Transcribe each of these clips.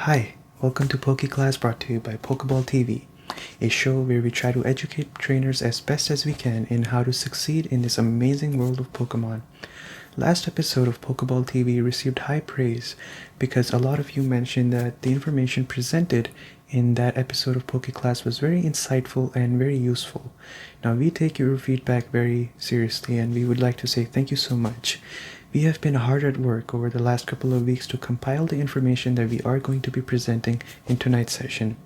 Hi, welcome to PokeClass brought to you by Pokeball TV, a show where we try to educate trainers as best as we can in how to succeed in this amazing world of Pokemon. Last episode of Pokeball TV received high praise because a lot of you mentioned that the information presented in that episode of PokeClass was very insightful and very useful. Now we take your feedback very seriously and we would like to say thank you so much. We have been hard at work over the last couple of weeks to compile the information that we are going to be presenting in tonight's session.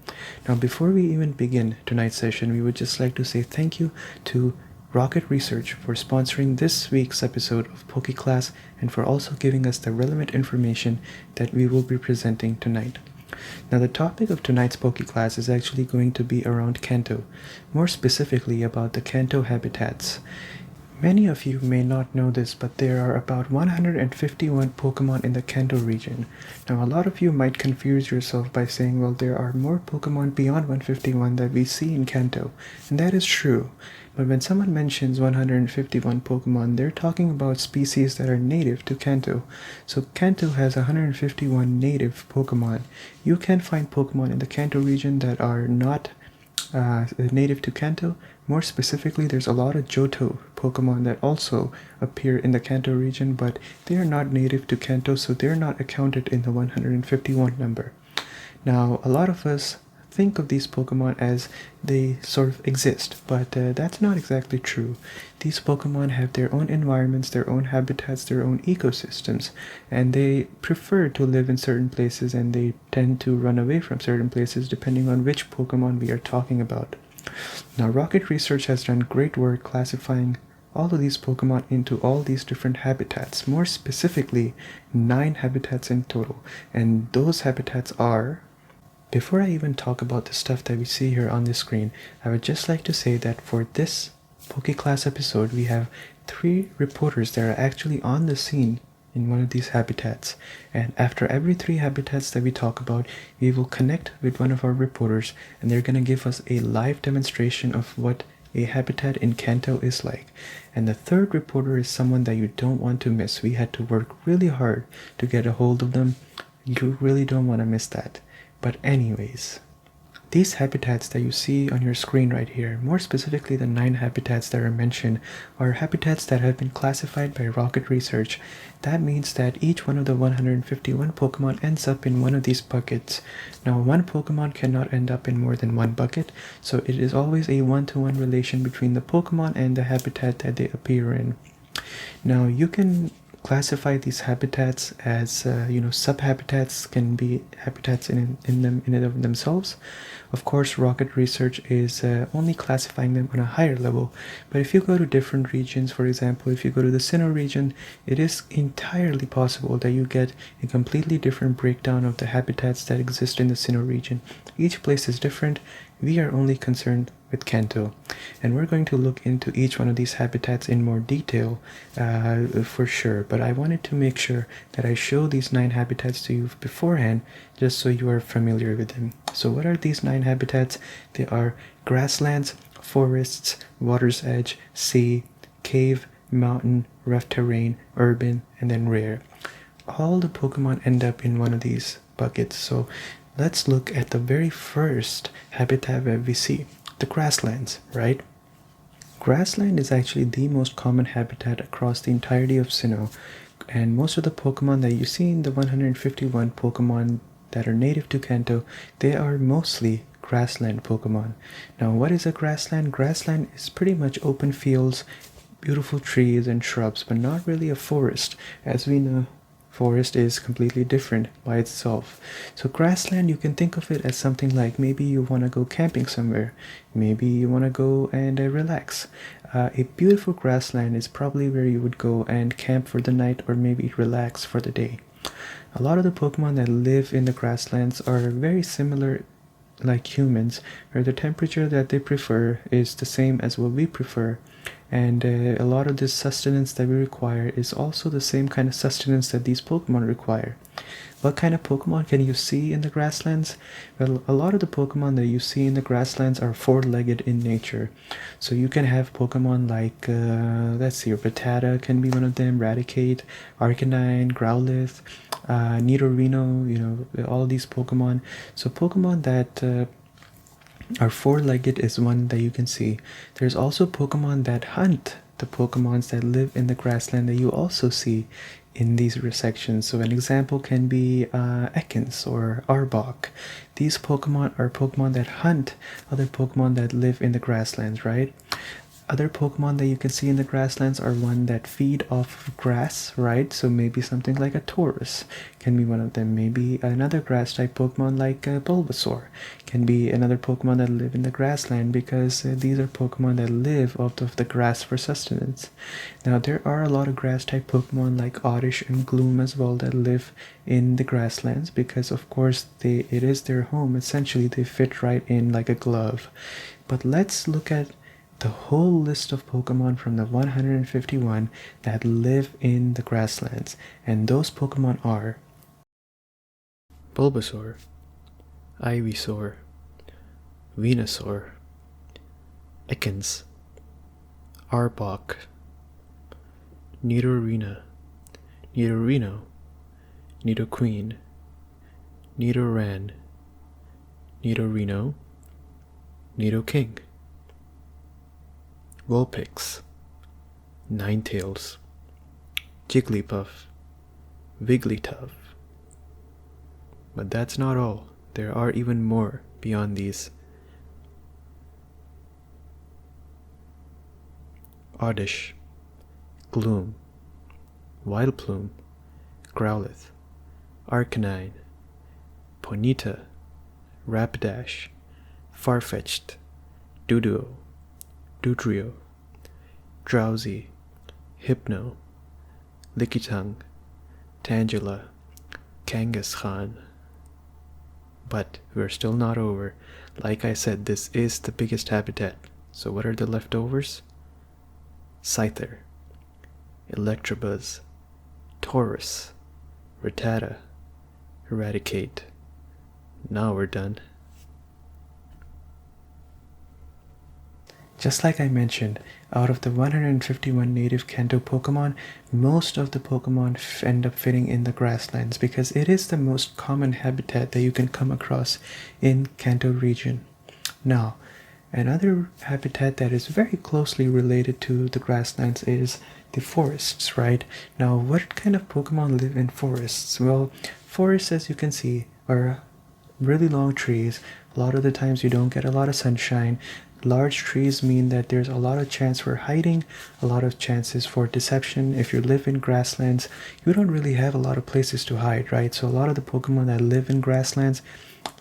Now before we even begin tonight's session, we would just like to say thank you to Rocket Research for sponsoring this week's episode of PokeClass and for also giving us the relevant information that we will be presenting tonight. Now the topic of tonight's PokeClass is actually going to be around Kanto, more specifically about the Kanto habitats. Many of you may not know this, but there are about 151 Pokemon in the Kanto region. Now a lot of you might confuse yourself by saying, well, there are more Pokemon beyond 151 that we see in Kanto, and that is true. But when someone mentions 151 Pokemon, they're talking about species that are native to Kanto. So Kanto has 151 native Pokemon. You can find Pokemon in the Kanto region that are not native to Kanto. More specifically, there's a lot of Johto Pokemon that also appear in the Kanto region, but they are not native to Kanto, so they're not accounted in the 151 number. Now, a lot of us think of these Pokemon as they sort of exist, but that's not exactly true. These Pokemon have their own environments, their own habitats, their own ecosystems, and they prefer to live in certain places and they tend to run away from certain places depending on which Pokemon we are talking about. Now, Rocket Research has done great work classifying all of these Pokemon into all these different habitats, more specifically 9 habitats in total, and those habitats are... Before I even talk about the stuff that we see here on the screen, I would just like to say that for this PokeClass episode, we have 3 reporters that are actually on the scene in one of these habitats. And after every 3 habitats that we talk about, we will connect with one of our reporters and they're going to give us a live demonstration of what a habitat in Kanto is like. And the 3rd reporter is someone that you don't want to miss. We had to work really hard to get a hold of them. You really don't want to miss that. But anyways, these habitats that you see on your screen right here, more specifically the 9 habitats that are mentioned, are habitats that have been classified by Rocket Research. That means that each one of the 151 Pokemon ends up in one of these buckets. Now, one Pokemon cannot end up in more than one bucket, so it is always a one-to-one relation between the Pokemon and the habitat that they appear in. Now, you can classify these habitats as sub-habitats can be habitats in and of themselves. Of course, Rocket Research is only classifying them on a higher level, but if you go to different regions, for example, if you go to the Sinnoh region, it is entirely possible that you get a completely different breakdown of the habitats that exist in the Sinnoh region. Each place is different. We are only concerned with Kanto, and we're going to look into each one of these habitats in more detail for sure, but I wanted to make sure that I show these 9 habitats to you beforehand just so you are familiar with them. So what are these 9 habitats? They are grasslands, forests, water's edge, sea, cave, mountain, rough terrain, urban, and then rare. All the Pokemon end up in one of these buckets, so let's look at the very first habitat that we see, the grasslands, right? Grassland is actually the most common habitat across the entirety of Sinnoh, and most of the Pokemon that you see in the 151 Pokemon that are native to Kanto, they are mostly grassland Pokemon. Now, what is a grassland? Grassland is pretty much open fields, beautiful trees and shrubs, but not really a forest. As we know, forest is completely different by itself. So grassland, you can think of it as something like maybe you want to go camping somewhere. Maybe you want to go and relax. A beautiful grassland is probably where you would go and camp for the night or maybe relax for the day. A lot of the Pokemon that live in the grasslands are very similar like humans, where the temperature that they prefer is the same as what we prefer. And a lot of this sustenance that we require is also the same kind of sustenance that these Pokemon require. What kind of Pokemon can you see in the grasslands? Well, a lot of the Pokemon that you see in the grasslands are 4-legged in nature. So you can have Pokemon like, let's see, Rattata can be one of them, Raticate, Arcanine, Growlithe. Nidorino, you know, all these Pokemon. So Pokemon that are four-legged is one that you can see. There's also Pokemon that hunt the Pokemons that live in the grassland that you also see in these sections. So an example can be Ekans or Arbok. These Pokemon are Pokemon that hunt other Pokemon that live in the grasslands, right? Other Pokemon that you can see in the grasslands are one that feed off of grass, right? So maybe something like a Taurus can be one of them. Maybe another grass type Pokemon like Bulbasaur can be another Pokemon that live in the grassland, because these are Pokemon that live out of the grass for sustenance. Now there are a lot of grass type Pokemon like Oddish and Gloom as well that live in the grasslands, because of course it is their home. Essentially they fit right in like a glove. But let's look at the whole list of Pokemon from the 151 that live in the grasslands. And those Pokemon are Bulbasaur, Ivysaur, Venusaur, Ekans, Arbok, Nidorina, Nidorino, Nidoqueen, Nidoran, Nidorino, Nidoking, Vulpix, Ninetales, Jigglypuff, Wigglytuff. But that's not all. There are even more beyond these. Oddish, Gloom, Vileplume, Growlithe, Arcanine, Ponyta, Rapidash, Farfetch'd, Doduo, Dugtrio, Drowsy, Hypno, Lickitung, Tangela, Kangaskhan. But we're still not over. Like I said, this is the biggest habitat. So what are the leftovers? Scyther, Electabuzz, Taurus, Rattata, Eradicate. Now we're done. Just like I mentioned, out of the 151 native Kanto Pokemon, most of the Pokemon end up fitting in the grasslands because it is the most common habitat that you can come across in Kanto region. Now, another habitat that is very closely related to the grasslands is the forests, right? Now, what kind of Pokemon live in forests? Well, forests, as you can see, are really long trees. A lot of the times you don't get a lot of sunshine. Large trees mean that there's a lot of chance for hiding, a lot of chances for deception. If you live in grasslands, you don't really have a lot of places to hide, right? So a lot of the Pokemon that live in grasslands,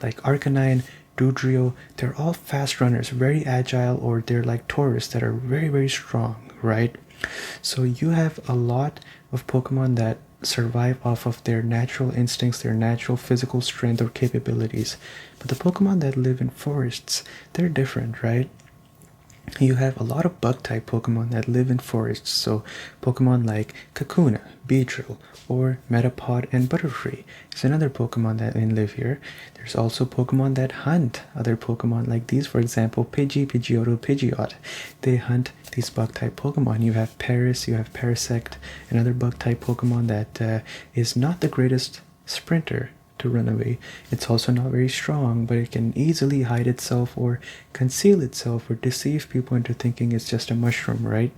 like Arcanine, Dugtrio, they're all fast runners, very agile, or they're like Taurus that are very, very strong, right? So you have a lot of Pokemon that survive off of their natural instincts, their natural physical strength or capabilities. But the Pokemon that live in forests, they're different, right? You have a lot of bug type Pokemon that live in forests. So Pokemon like Kakuna, Beedrill, or Metapod and Butterfree is another Pokemon that live here. There's also Pokemon that hunt other Pokemon like these, for example, Pidgey, Pidgeotto, Pidgeot. They hunt these bug type Pokemon. You have Paris, you have Parasect, another bug type Pokemon that is not the greatest sprinter to run away. It's also not very strong, but it can easily hide itself or conceal itself or deceive people into thinking it's just a mushroom, right?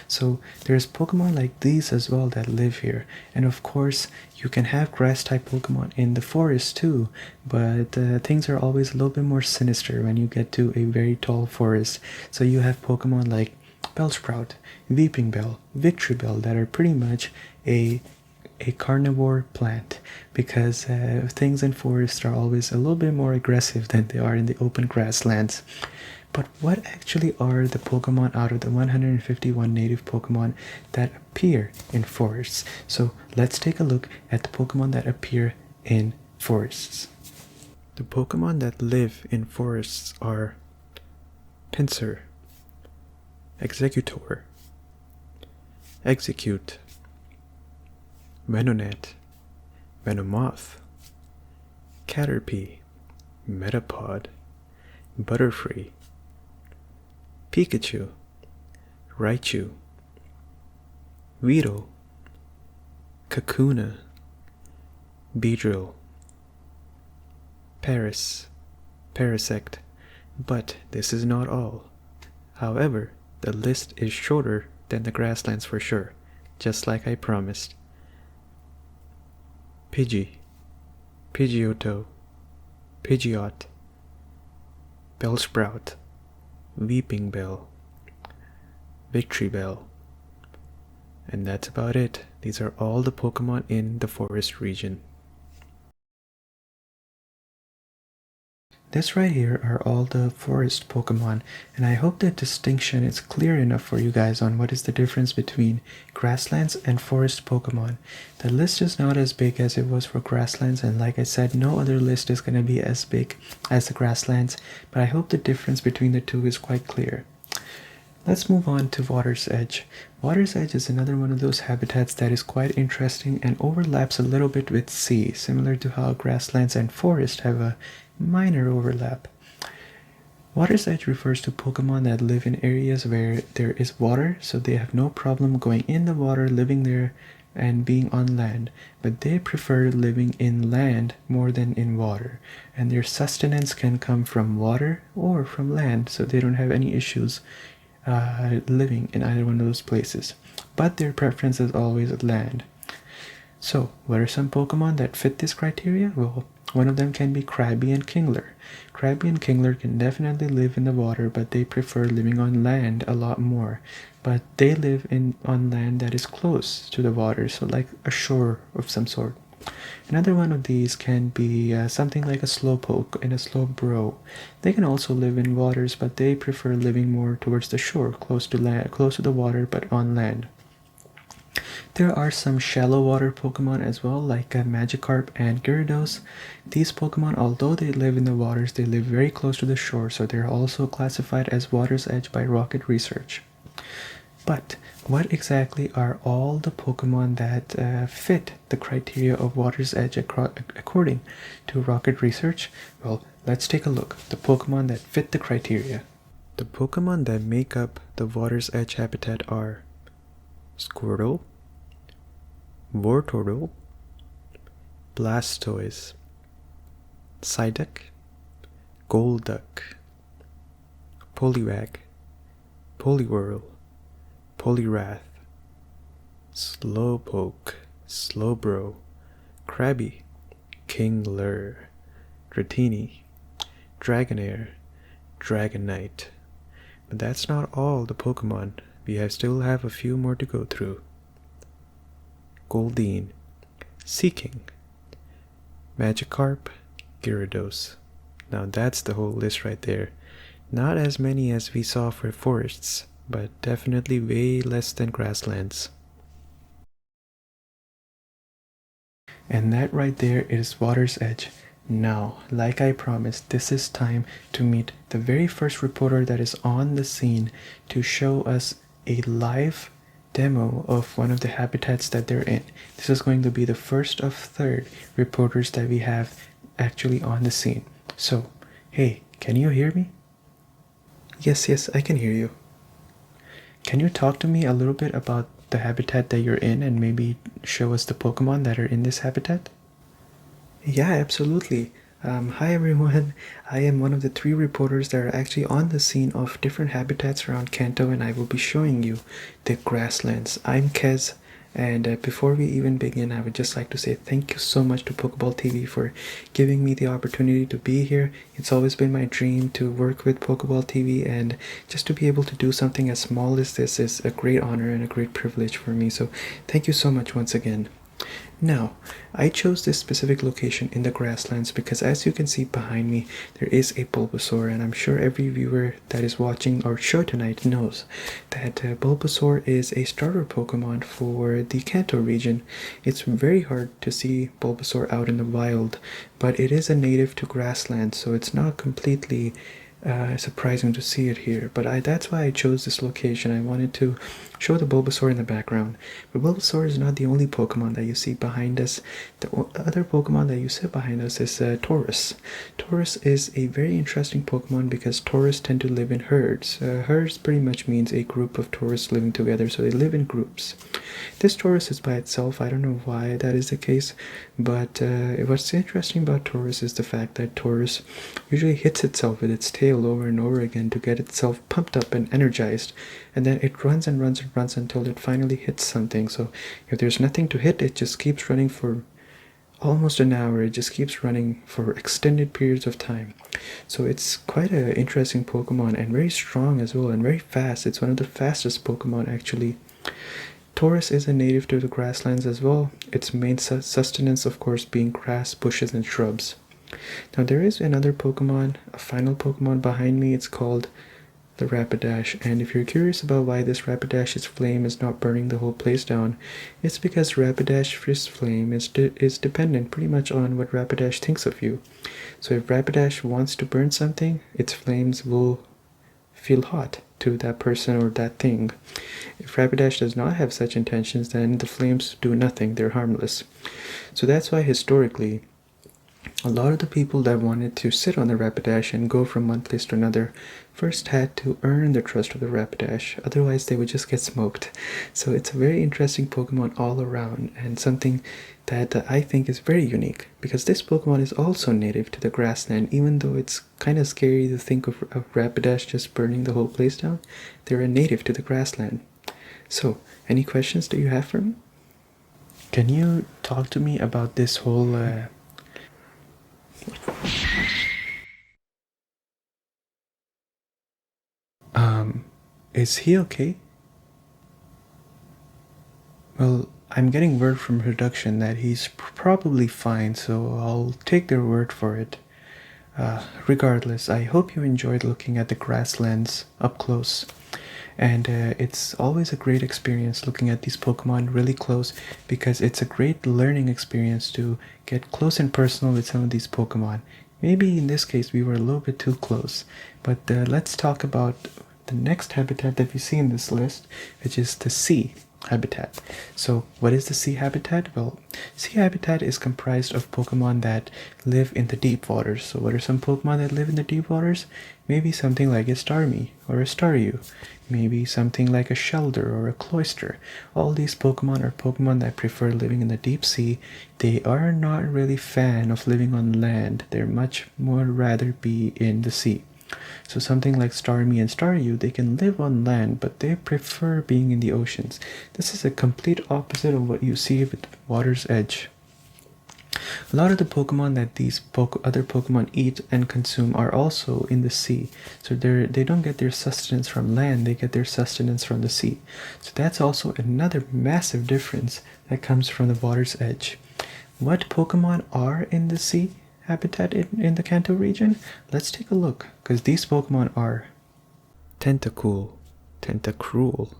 So there's Pokemon like these as well that live here. And of course, you can have grass type Pokemon in the forest too, but things are always a little bit more sinister when you get to a very tall forest. So you have Pokemon like Bellsprout, Weeping Bell, Victreebel that are pretty much a carnivore plant, because things in forests are always a little bit more aggressive than they are in the open grasslands. But what actually are the Pokemon out of the 151 native Pokemon that appear in forests? So let's take a look at the Pokemon that appear in forests. The Pokemon that live in forests are Pinsir, Executor, Execute, Venonat, Venomoth, Caterpie, Metapod, Butterfree, Pikachu, Raichu, Weedle, Kakuna, Beedrill, Paris, Parasect. But this is not all. However, the list is shorter than the grasslands for sure, just like I promised. Pidgey, Pidgeotto, Pidgeot, Bellsprout, Weeping Bell, Victory Bell. And that's about it. These are all the Pokemon in the forest region. This right here are all the forest Pokemon, and I hope that distinction is clear enough for you guys on what is the difference between grasslands and forest Pokemon. The list is not as big as it was for grasslands, and like I said, no other list is going to be as big as the grasslands, but I hope the difference between the two is quite clear. Let's move on to Water's Edge. Water's Edge is another one of those habitats that is quite interesting and overlaps a little bit with sea, similar to how grasslands and forest have a minor overlap. Water's Edge refers to Pokemon that live in areas where there is water, so they have no problem going in the water, living there, and being on land, but they prefer living in land more than in water, and their sustenance can come from water or from land, so they don't have any issues living in either one of those places, but their preference is always land. So, what are some Pokemon that fit this criteria? Well, one of them can be Krabby and Kingler. Krabby and Kingler can definitely live in the water, but they prefer living on land a lot more. But they live on land that is close to the water, so like a shore of some sort. Another one of these can be something like a Slowpoke and a Slowbro. They can also live in waters, but they prefer living more towards the shore, close to land, close to the water, but on land. There are some shallow water Pokemon as well, like Magikarp and Gyarados. These Pokemon, although they live in the waters, they live very close to the shore, so they're also classified as Water's Edge by Rocket Research. But what exactly are all the Pokemon that fit the criteria of Water's Edge according to Rocket Research? Well, let's take a look. The Pokemon that fit the criteria. The Pokemon that make up the Water's Edge habitat are Squirtle, Wartortle, Blastoise, Psyduck, Golduck, Poliwag, Poliwhirl, Poliwrath, Slowpoke, Slowbro, Krabby, Kingler, Dratini, Dragonair, Dragonite. But that's not all the Pokemon. We still have a few more to go through. Goldeen, Seaking, Magikarp, Gyarados. Now that's the whole list right there. Not as many as we saw for forests, but definitely way less than grasslands. And that right there is Water's Edge. Now, like I promised, this is time to meet the very first reporter that is on the scene to show us a live demo of one of the habitats that they're in. This is going to be the first of third reporters that we have actually on the scene. So, hey, can you hear me? Yes, I can hear you. Can you talk to me a little bit about the habitat that you're in and maybe show us the Pokemon that are in this habitat? Yeah, absolutely. Hi everyone, I am one of the 3 reporters that are actually on the scene of different habitats around Kanto, and I will be showing you the grasslands. I'm Kez, and before we even begin, I would just like to say thank you so much to Pokeball TV for giving me the opportunity to be here. It's always been my dream to work with Pokeball TV, and just to be able to do something as small as this is a great honor and a great privilege for me, so thank you so much once again. Now, I chose this specific location in the grasslands because, as you can see behind me, there is a Bulbasaur, and I'm sure every viewer that is watching our show tonight knows that Bulbasaur is a starter Pokemon for the Kanto region. It's very hard to see Bulbasaur out in the wild, but it is a native to grasslands, so it's not completely surprising to see it here, but that's why I chose this location. I wanted to show the Bulbasaur in the background. But Bulbasaur is not the only Pokemon that you see behind us. The other Pokemon that you see behind us is Taurus. Taurus is a very interesting Pokemon because Taurus tend to live in herds. Herds pretty much means a group of Taurus living together, so they live in groups. This Taurus is by itself. I don't know why that is the case, but what's interesting about Taurus is the fact that Taurus usually hits itself with its tail over and over again to get itself pumped up and energized, and then it runs and runs and runs until it finally hits something. So if there's nothing to hit, it just keeps running for almost an hour. It just keeps running for extended periods of time. So it's quite an interesting Pokemon and very strong as well and very fast. It's one of the fastest Pokemon actually. Taurus is a native to the grasslands as well, its main sustenance of course being grass, bushes and shrubs. Now there is another Pokemon, a final Pokemon behind me. It's called the Rapidash, and if you're curious about why this Rapidash's flame is not burning the whole place down, it's because Rapidash's flame is dependent pretty much on what Rapidash thinks of you. So if Rapidash wants to burn something, its flames will feel hot to that person or that thing. If Rapidash does not have such intentions, then the flames do nothing, they're harmless. So that's why historically a lot of the people that wanted to sit on the Rapidash and go from one place to another first had to earn the trust of the Rapidash, otherwise they would just get smoked. So it's a very interesting Pokemon all around, and something that I think is very unique, because this Pokemon is also native to the grassland. Even though it's kind of scary to think of Rapidash just burning the whole place down, they're a native to the grassland. So, any questions that you have for me? Can you talk to me about this whole is he okay? Well, I'm getting word from production that he's probably fine, so I'll take their word for it. Regardless, I hope you enjoyed looking at the grasslands up close. And it's always a great experience looking at these Pokemon really close, because it's a great learning experience to get close and personal with some of these Pokemon. Maybe in this case we were a little bit too close, but let's talk about the next habitat that we see in this list, which is the sea habitat. So what is the sea habitat? Well, sea habitat is comprised of Pokemon that live in the deep waters. So what are some Pokemon that live in the deep waters? Maybe something like a Starmie or a Staryu. Maybe something like a Shelder or a Cloyster. All these Pokemon are Pokemon that prefer living in the deep sea. They are not really fan of living on land. They're much more rather be in the sea. So something like Starmie and Staryu, they can live on land, but they prefer being in the oceans. This is a complete opposite of what you see with Water's Edge. A lot of the Pokemon that these other Pokemon eat and consume are also in the sea. So they don't get their sustenance from land, they get their sustenance from the sea. So that's also another massive difference that comes from the Water's Edge. What Pokemon are in the sea habitat in the Kanto region? Let's take a look, because these Pokemon are Tentacool, Tentacruel,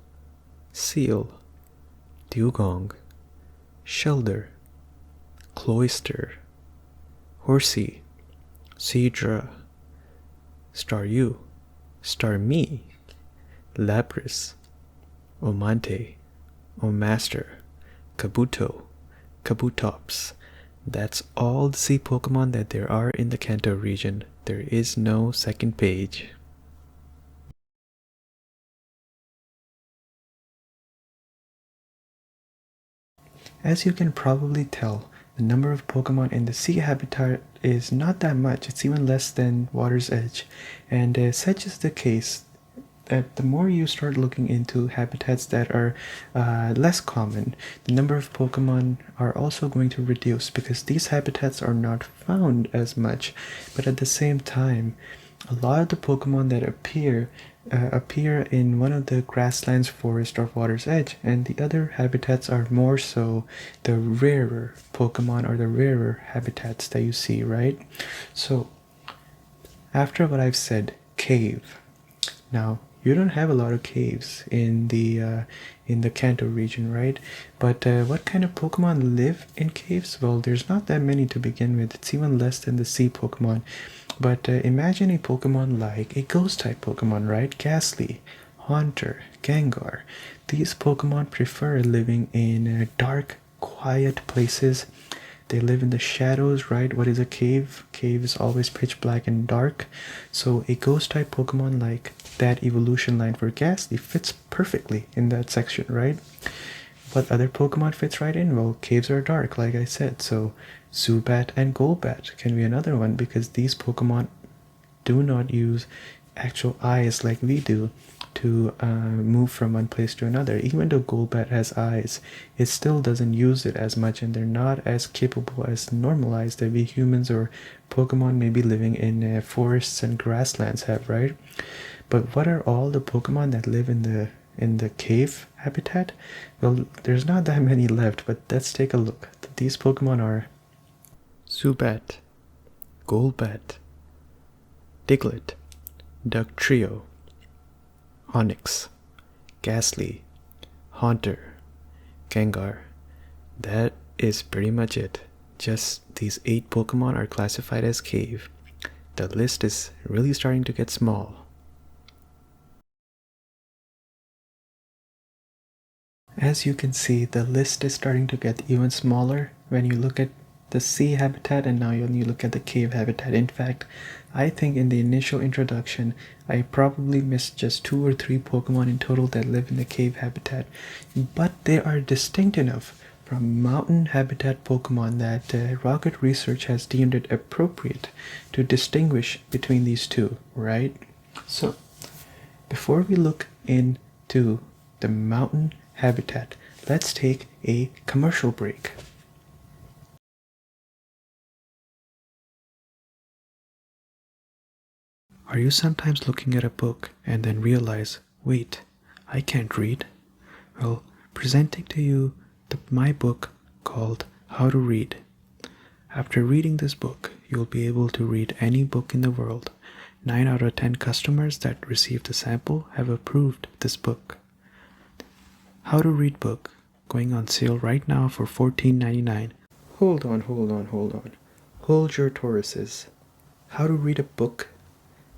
Seal, Dugong, Shelder, Cloyster, Horsey, Seadra, Staryu, Starmie, Lapras, Omante, Omaster, Kabuto, Kabutops. That's all the sea Pokemon that there are in the Kanto region. There is no second page. As you can probably tell, the number of Pokemon in the sea habitat is not that much. It's even less than Water's Edge. And such is the case that the more you start looking into habitats that are less common, the number of Pokemon are also going to reduce, because these habitats are not found as much. But at the same time, a lot of the Pokemon that appear in one of the grasslands, forest, or Water's Edge, and the other habitats are more so the rarer Pokemon or the rarer habitats that you see, right? So, after what I've said, cave. Now, you don't have a lot of caves in the Kanto region, right? But what kind of Pokemon live in caves? Well, there's not that many to begin with. It's even less than the sea Pokemon. But imagine a Pokemon like a Ghost-type Pokemon, right? Ghastly, Haunter, Gengar. These Pokemon prefer living in dark, quiet places. They live in the shadows, right? What is a cave? Cave is always pitch black and dark. So a Ghost-type Pokemon like that evolution line for Ghastly fits perfectly in that section, right? What other Pokemon fits right in? Well, caves are dark, like I said. So Zubat and Golbat can be another one because these Pokemon do not use actual eyes like we do to move from one place to another. Even though Golbat has eyes, it still doesn't use it as much, and they're not as capable as normalized that we humans or Pokemon maybe living in forests and grasslands have, right? But what are all the Pokemon that live in the cave habitat? Well, there's not that many left, but let's take a look. These Pokemon are Zubat, Golbat, Diglett, Dugtrio, Onix, Ghastly, Haunter, Gengar. That is pretty much it. Just these 8 Pokemon are classified as cave. The list is really starting to get small. As you can see, the list is starting to get even smaller when you look at the sea habitat and now when you look at the cave habitat. In fact, I think in the initial introduction, I probably missed just 2 or 3 Pokemon in total that live in the cave habitat. But they are distinct enough from mountain habitat Pokemon that Rocket Research has deemed it appropriate to distinguish between these two, right? So, before we look into the mountain habitat, let's take a commercial break. Are you sometimes looking at a book and then realize, wait, I can't read? Well, presenting to you my book called How to Read. After reading this book, you'll be able to read any book in the world. 9 out of 10 customers that received a sample have approved this book. How to Read book, going on sale right now for $14.99. Hold on. Hold your Tauruses. How to read a book?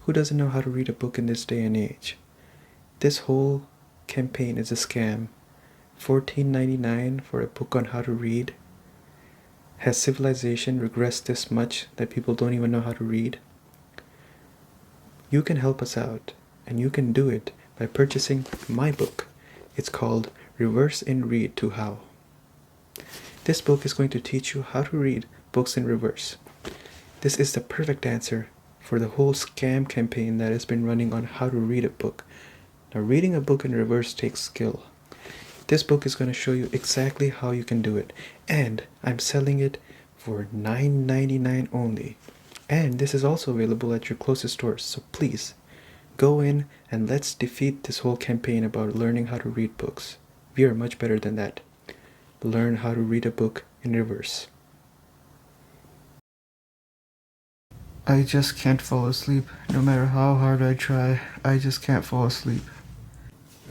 Who doesn't know how to read a book in this day and age? This whole campaign is a scam. $14.99 for a book on how to read? Has civilization regressed this much that people don't even know how to read? You can help us out, and you can do it by purchasing my book. It's called Reverse in Read to How. This book is going to teach you how to read books in reverse. This is the perfect answer for the whole scam campaign that has been running on how to read a book. Now, reading a book in reverse takes skill. This book is going to show you exactly how you can do it, and I'm selling it for $9.99 only. And this is also available at your closest stores, so please go in and let's defeat this whole campaign about learning how to read books. We are much better than that. Learn how to read a book in reverse. I just can't fall asleep. No matter how hard I try, I just can't fall asleep.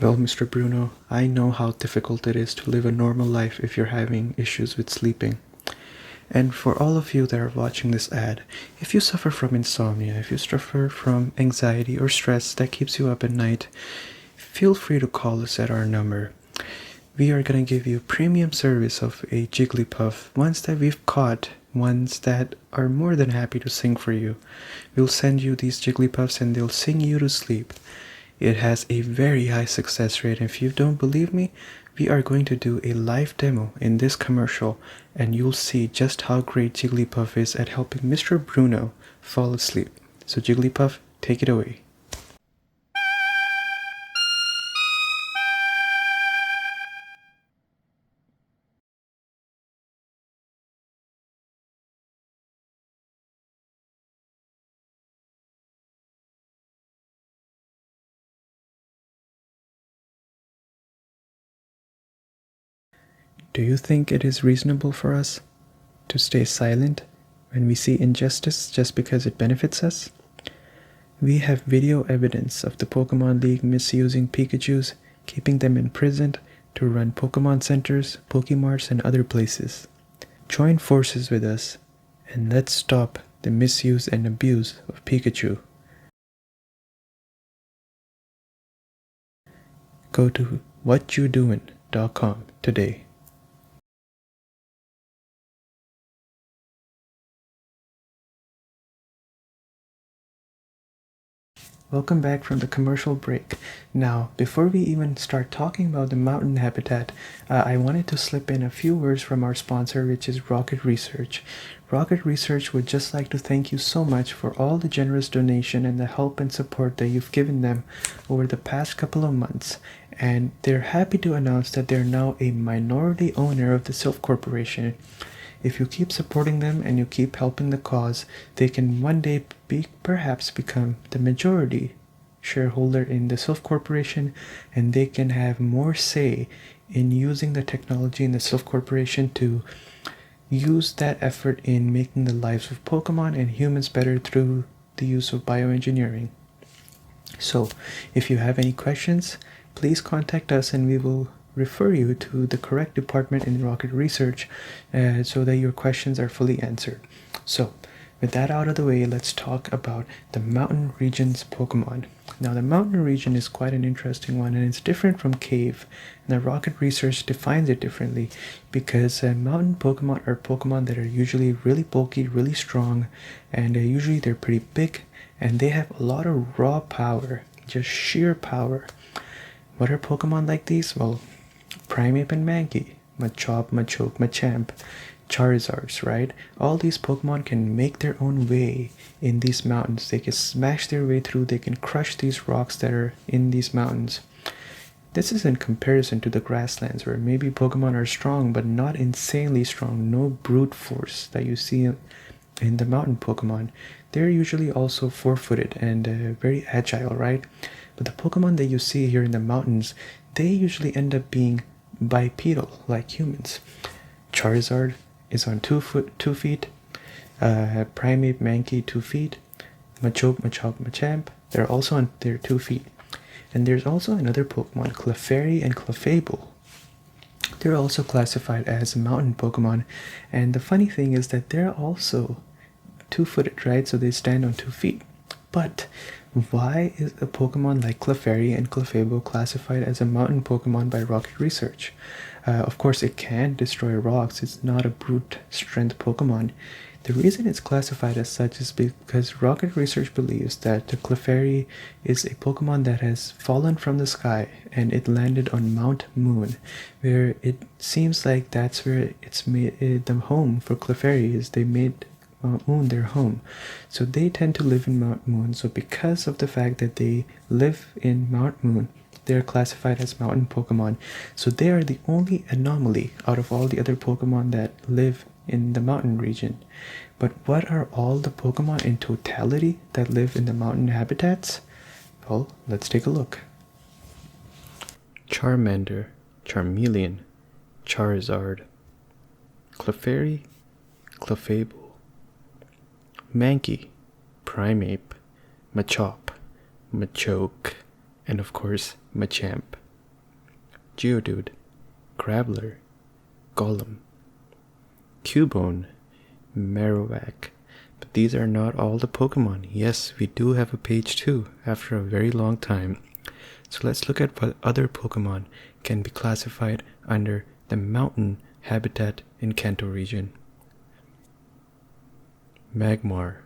Well, Mr. Bruno, I know how difficult it is to live a normal life if you're having issues with sleeping. And for all of you that are watching this ad, if you suffer from insomnia, if you suffer from anxiety or stress that keeps you up at night, feel free to call us at our number. We are going to give you premium service of a Jigglypuff, ones that we've caught, ones that are more than happy to sing for you. We'll send you these Jigglypuffs and they'll sing you to sleep. It has a very high success rate, and if you don't believe me, we are going to do a live demo in this commercial and you'll see just how great Jigglypuff is at helping Mr. Bruno fall asleep. So Jigglypuff, take it away. Do you think it is reasonable for us to stay silent when we see injustice just because it benefits us? We have video evidence of the Pokemon League misusing Pikachus, keeping them imprisoned to run Pokemon centers, Pokemarts, and other places. Join forces with us and let's stop the misuse and abuse of Pikachu. Go to whatyoudoin.com today. Welcome back from the commercial break. Now, before we even start talking about the mountain habitat, I wanted to slip in a few words from our sponsor, which is Rocket Research. Rocket Research would just like to thank you so much for all the generous donation and the help and support that you've given them over the past couple of months. And they're happy to announce that they're now a minority owner of the Sylph Corporation. If you keep supporting them and you keep helping the cause, they can one day perhaps become the majority shareholder in the Sylph Corporation, and they can have more say in using the technology in the Sylph Corporation to use that effort in making the lives of Pokemon and humans better through the use of bioengineering. So, if you have any questions, please contact us and we will refer you to the correct department in Rocket Research so that your questions are fully answered. So, with that out of the way, let's talk about the mountain region's Pokemon. Now, the mountain region is quite an interesting one, and it's different from cave. And the Rocket Research defines it differently because mountain Pokemon are Pokemon that are usually really bulky, really strong, and usually they're pretty big, and they have a lot of raw power, just sheer power. What are Pokemon like these? Well, Primeape and Mankey, Machop, Machoke, Machamp, Charizards, right? All these Pokemon can make their own way in these mountains. They can smash their way through, they can crush these rocks that are in these mountains. This is in comparison to the grasslands, where maybe Pokemon are strong, but not insanely strong. No brute force that you see in the mountain Pokemon. They're usually also four-footed and very agile, right? But the Pokemon that you see here in the mountains, they usually end up being bipedal, like humans. Charizard is on 2 feet. Primeape, Mankey, 2 feet. Machoke, Machop, Machamp, they're also on their 2 feet. And there's also another Pokemon, Clefairy and Clefable. They're also classified as mountain Pokemon. And the funny thing is that they're also 2-footed, right? So they stand on 2 feet. But why is a Pokemon like Clefairy and Clefable classified as a mountain Pokemon by Rocket Research? Of course, it can destroy rocks. It's not a brute strength Pokemon. The reason it's classified as such is because Rocket Research believes that the Clefairy is a Pokemon that has fallen from the sky and it landed on Mount Moon, where it seems like that's where it's made the home for Clefairy is. They made Mount Moon their home. So they tend to live in Mount Moon. So because of the fact that they live in Mount Moon, they're classified as mountain Pokemon. So they are the only anomaly out of all the other Pokemon that live in the mountain region. But what are all the Pokemon in totality that live in the mountain habitats? Well, let's take a look. Charmander, Charmeleon, Charizard, Clefairy, Clefable, Mankey, Primeape, Machop, Machoke, and of course Machamp, Geodude, Graveler, Golem, Cubone, Marowak. But these are not all the Pokemon. Yes, we do have a page 2 after a very long time. So let's look at what other Pokemon can be classified under the mountain habitat in Kanto region. Magmar,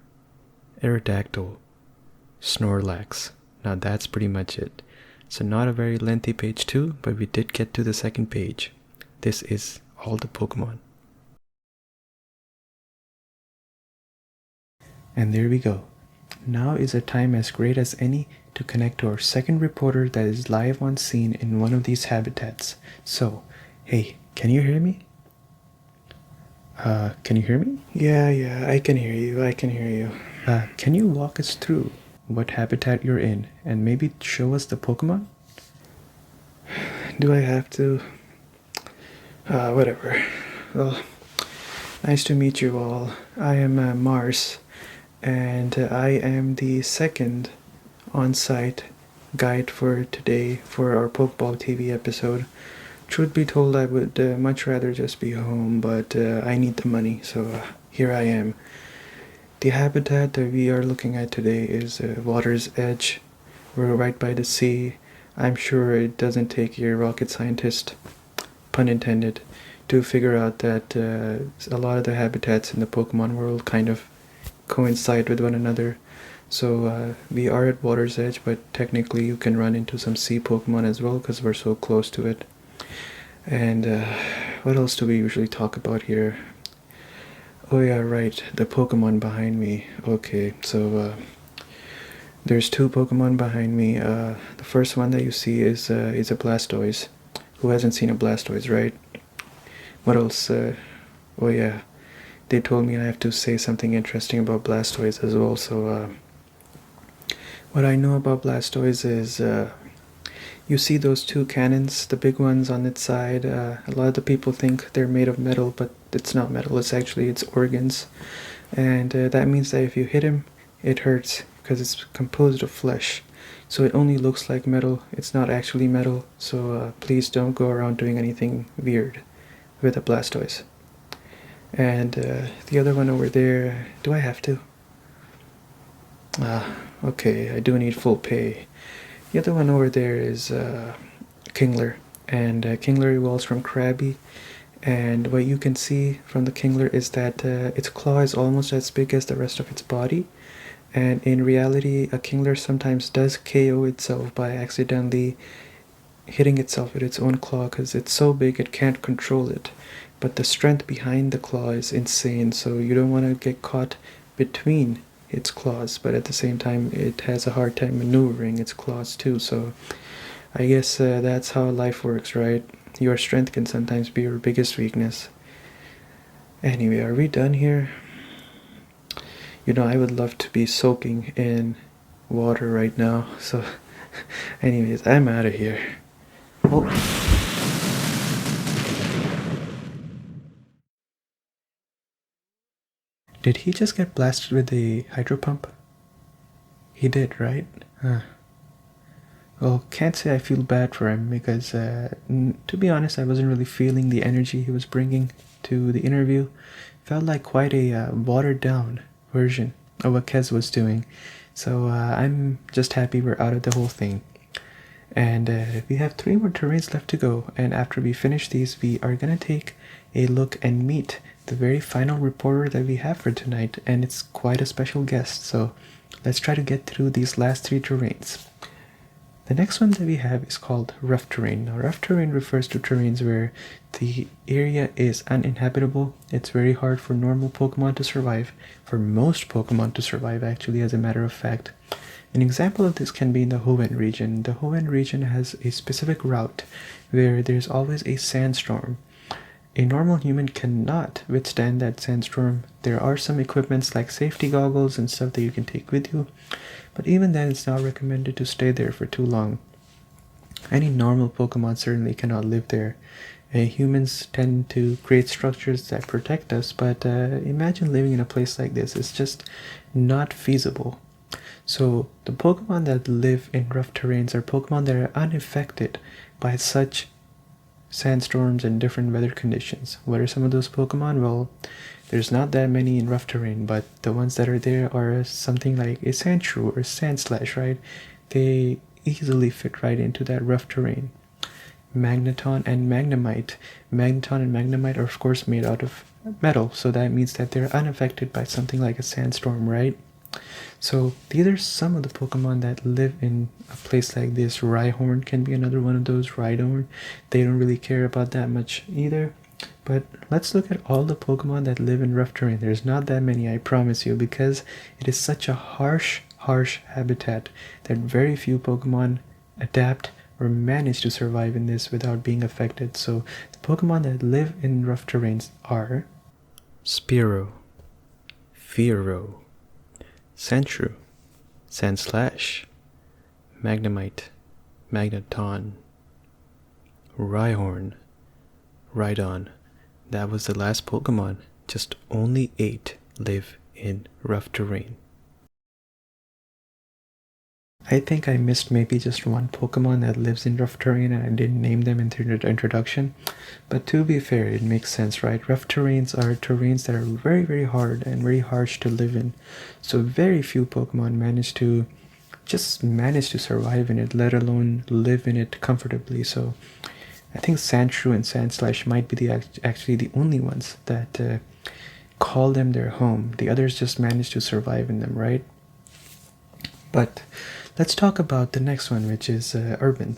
Aerodactyl, Snorlax. Now that's pretty much it. So not a very lengthy page 2, but we did get to the second page. This is all the Pokemon. And there we go. Now is a time as great as any to connect to our second reporter that is live on scene in one of these habitats. So, hey, can you hear me? Can you hear me? Yeah, I can hear you. Can you walk us through what habitat you're in and maybe show us the Pokemon? Do I have to? Whatever. Well, nice to meet you all. I am Mars, and I am the second on-site guide for today for our Pokeball TV episode. Truth be told, I would much rather just be home, but I need the money, so here I am. The habitat that we are looking at today is water's edge. We're right by the sea. I'm sure it doesn't take a rocket scientist, pun intended, to figure out that a lot of the habitats in the Pokemon world kind of coincide with one another. So we are at water's edge, but technically you can run into some sea Pokemon as well because we're so close to it. And what else do we usually talk about here? Oh yeah, right, the Pokemon behind me. Okay, so there's two Pokemon behind me. The first one that you see is a Blastoise. Who hasn't seen a Blastoise, right? What else? Oh yeah, they told me I have to say something interesting about Blastoise as well. So what I know about Blastoise is you see those two cannons, the big ones on its side. A lot of the people think they're made of metal, but it's not metal. It's actually its organs, and that means that if you hit him, it hurts because it's composed of flesh. So it only looks like metal. It's not actually metal. So please don't go around doing anything weird with a Blastoise. And the other one over there, do I have to? Okay, I do need full pay. The other one over there is Kingler, and Kingler evolves from Krabby, and what you can see from the Kingler is that its claw is almost as big as the rest of its body, and in reality a Kingler sometimes does KO itself by accidentally hitting itself with its own claw because it's so big it can't control it. But the strength behind the claw is insane, so you don't want to get caught between its claws, but at the same time it has a hard time maneuvering its claws too. So I guess that's how life works, right? Your strength can sometimes be your biggest weakness. Anyway, are we done here? You know, I would love to be soaking in water right now. So anyways, I'm out of here. Oh. Did he just get blasted with the hydro pump? He did, right? Well, can't say I feel bad for him because, to be honest, I wasn't really feeling the energy he was bringing to the interview. Felt like quite a watered down version of what Kez was doing. So I'm just happy we're out of the whole thing. And we have 3 more terrains left to go, and after we finish these, we are gonna take a look and meet the very final reporter that we have for tonight, and it's quite a special guest, so let's try to get through these last 3 terrains. The next one that we have is called rough terrain. Now, rough terrain refers to terrains where the area is uninhabitable. It's very hard for normal Pokemon to survive, for most Pokemon to survive actually, as a matter of fact. An example of this can be in the Hoenn region. The Hoenn region has a specific route where there's always a sandstorm. A normal human cannot withstand that sandstorm. There are some equipments like safety goggles and stuff that you can take with you, but even then it's not recommended to stay there for too long. Any normal Pokemon certainly cannot live there. Humans tend to create structures that protect us, but imagine living in a place like this. It's just not feasible. So the Pokemon that live in rough terrains are Pokemon that are unaffected by such sandstorms and different weather conditions. What are some of those Pokemon? Well, there's not that many in rough terrain, but the ones that are there are something like a Sandshrew or Sandslash, right? They easily fit right into that rough terrain. Magneton and Magnemite. Magneton and Magnemite are of course made out of metal, so that means that they're unaffected by something like a sandstorm, right? So these are some of the Pokemon that live in a place like this. Rhyhorn can be another one of those. Rhydon, they don't really care about that much either. But let's look at all the Pokemon that live in rough terrain. There's not that many, I promise you, because it is such a harsh habitat that very few Pokemon adapt or manage to survive in this without being affected. So the Pokemon that live in rough terrains are Spearow, Fearow, Sandshrew, Sandslash, Magnemite, Magneton, Rhyhorn, Rhydon. That was the last Pokemon. Just only 8 live in rough terrain. I think I missed maybe just one Pokemon that lives in rough terrain and I didn't name them in the introduction. But to be fair, it makes sense, right? Rough terrains are terrains that are very, very hard and very harsh to live in. So very few Pokemon manage to survive in it, let alone live in it comfortably. So I think Sandshrew and Sandslash might be actually the only ones that call them their home. The others just manage to survive in them, right? But let's talk about the next one, which is urban.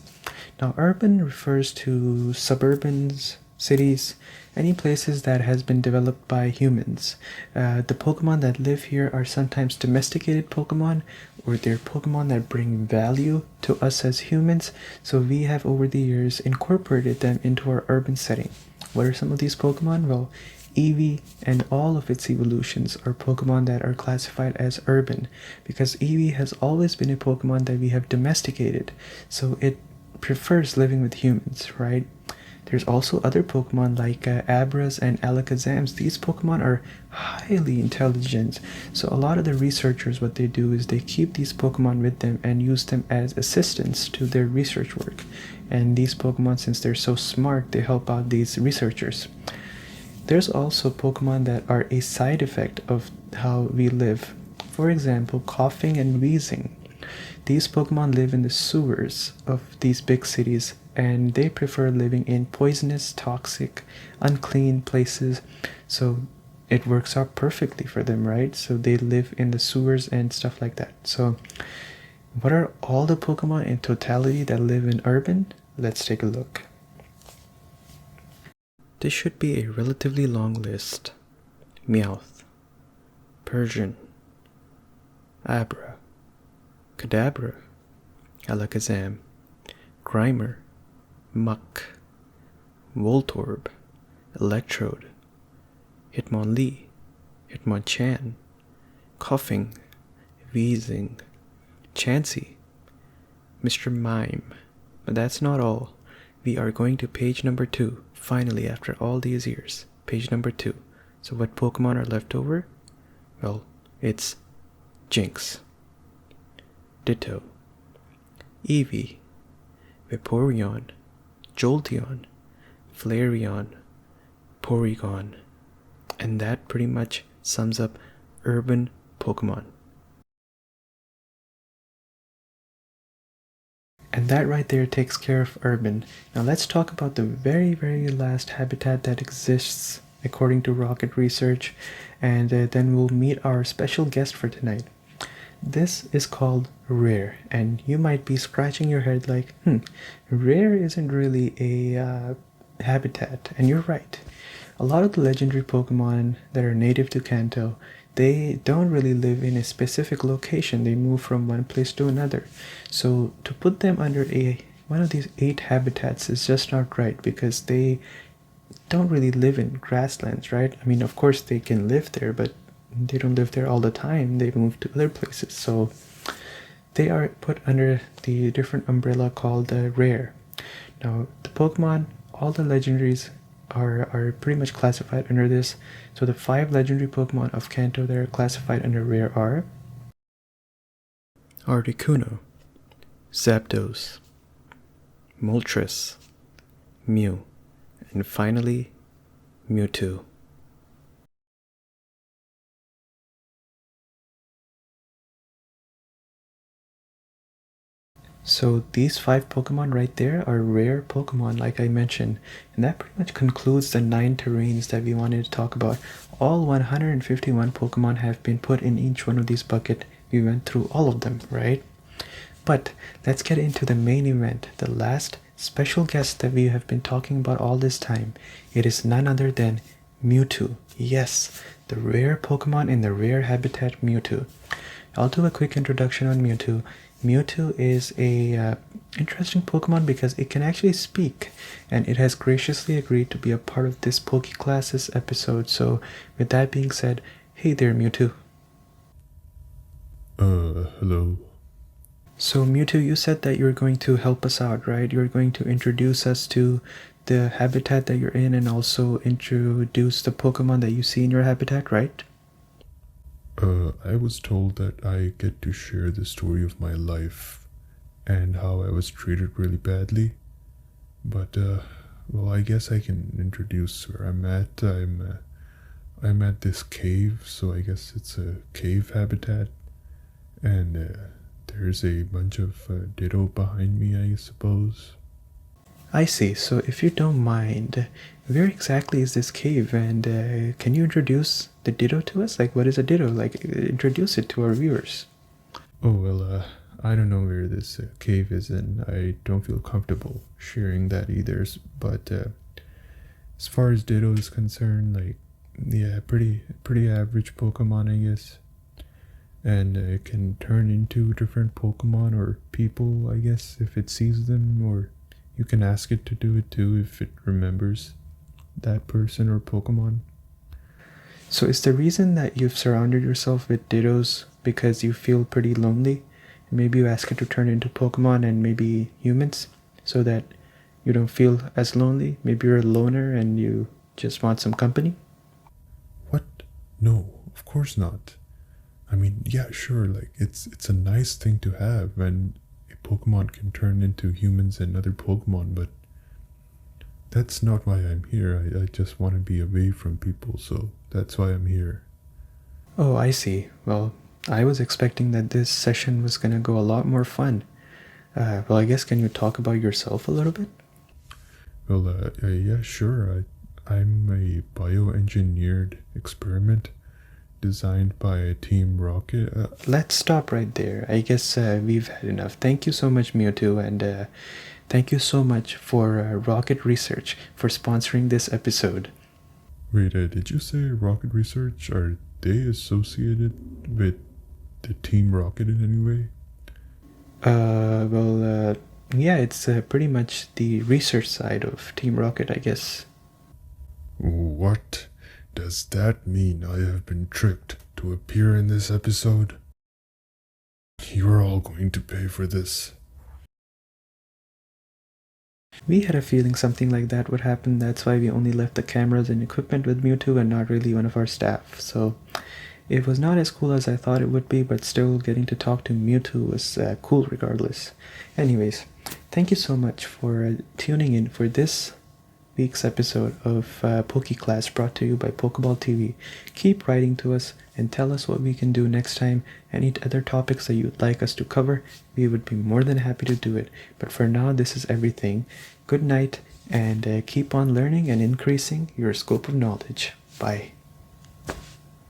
Now, urban refers to suburbans, cities, any places that has been developed by humans. The Pokemon that live here are sometimes domesticated Pokemon, or they're Pokemon that bring value to us as humans. So we have over the years incorporated them into our urban setting. What are some of these Pokemon? Well, Eevee and all of its evolutions are Pokemon that are classified as urban because Eevee has always been a Pokemon that we have domesticated, so it prefers living with humans, right? There's also other Pokemon like Abras and Alakazams. These Pokemon are highly intelligent, so a lot of the researchers, what they do is they keep these Pokemon with them and use them as assistants to their research work. And these Pokemon, since they're so smart, they help out these researchers. There's also Pokemon that are a side effect of how we live. For example, coughing and wheezing. These Pokemon live in the sewers of these big cities and they prefer living in poisonous, toxic, unclean places. So it works out perfectly for them, right? So they live in the sewers and stuff like that. So what are all the Pokemon in totality that live in urban? Let's take a look. This should be a relatively long list. Meowth, Persian, Abra, Kadabra, Alakazam, Grimer, Muck, Voltorb, Electrode, Hitmonlee, Hitmonchan, Coughing, Wheezing, Chansey, Mr. Mime. But that's not all. We are going to page number 2, finally after all these years. Page number 2. So what Pokemon are left over? Well, it's Jinx, Ditto, Eevee, Vaporeon, Jolteon, Flareon, Porygon, and that pretty much sums up urban Pokemon. And that right there takes care of urban. Now let's talk about the very, very last habitat that exists according to Rocket Research, and then we'll meet our special guest for tonight. This is called rare, and you might be scratching your head like, rare isn't really a habitat, and you're right. A lot of the legendary Pokemon that are native to Kanto, they don't really live in a specific location. They move from one place to another. So to put them under one of these 8 habitats is just not right because they don't really live in grasslands, right? I mean, of course they can live there, but they don't live there all the time. They move to other places. So they are put under the different umbrella called rare. Now, the Pokemon, all the legendaries are pretty much classified under this. So the 5 legendary Pokemon of Kanto that are classified under rare are Articuno, Zapdos, Moltres, Mew, and finally Mewtwo. So these 5 Pokemon right there are rare Pokemon, like I mentioned, and that pretty much concludes the 9 terrains that we wanted to talk about. All 151 Pokemon have been put in each one of these buckets. We went through all of them, right? But let's get into the main event, the last special guest that we have been talking about all this time. It is none other than Mewtwo. Yes, the rare Pokemon in the rare habitat Mewtwo. I'll do a quick introduction on Mewtwo. Mewtwo is a interesting Pokemon because it can actually speak, and it has graciously agreed to be a part of this PokeClasses episode. So with that being said, hey there Mewtwo. Hello. So Mewtwo, you said that you're going to help us out, right? You're going to introduce us to the habitat that you're in and also introduce the Pokemon that you see in your habitat, right? I was told that I get to share the story of my life and how I was treated really badly. But well, I guess I can introduce where I'm at. I'm at this cave, so I guess it's a cave habitat, and there's a bunch of ditto behind me, I suppose. I see. So if you don't mind, where exactly is this cave? And can you introduce the ditto to us? Like, what is a ditto? Like, introduce it to our viewers. Oh, well, I don't know where this cave is, and I don't feel comfortable sharing that either. But as far as Ditto is concerned, like, yeah, pretty average Pokemon, I guess. And it can turn into different Pokemon or people, I guess, if it sees them, or you can ask it to do it too if it remembers that person or Pokemon. So is the reason that you've surrounded yourself with dittos because you feel pretty lonely? Maybe you ask it to turn into Pokemon and maybe humans so that you don't feel as lonely? Maybe you're a loner and you just want some company? What? No, of course not. I mean, yeah, sure, like, it's a nice thing to have when a Pokemon can turn into humans and other Pokemon, but that's not why I'm here. I just want to be away from people, so that's why I'm here. Oh, I see. Well, I was expecting that this session was going to go a lot more fun. Well, I guess can you talk about yourself a little bit? Well, yeah, sure. I'm a bioengineered experiment designed by Team Rocket. Let's stop right there. I guess we've had enough. Thank you so much, Mewtwo, and thank you so much for Rocket Research for sponsoring this episode. Wait, did you say Rocket Research? Are they associated with the Team Rocket in any way? Well, yeah, it's pretty much the research side of Team Rocket, I guess. What does that mean? I have been tricked to appear in this episode? You're all going to pay for this. We had a feeling something like that would happen. That's why we only left the cameras and equipment with Mewtwo and not really one of our staff. So it was not as cool as I thought it would be, but still getting to talk to Mewtwo was cool regardless. Anyways, thank you so much for tuning in for this week's episode of PokeClass brought to you by Pokeball TV. Keep writing to us and tell us what we can do next time. Any other topics that you'd like us to cover, we would be more than happy to do it. But for now, this is everything. Good night, and keep on learning and increasing your scope of knowledge. Bye.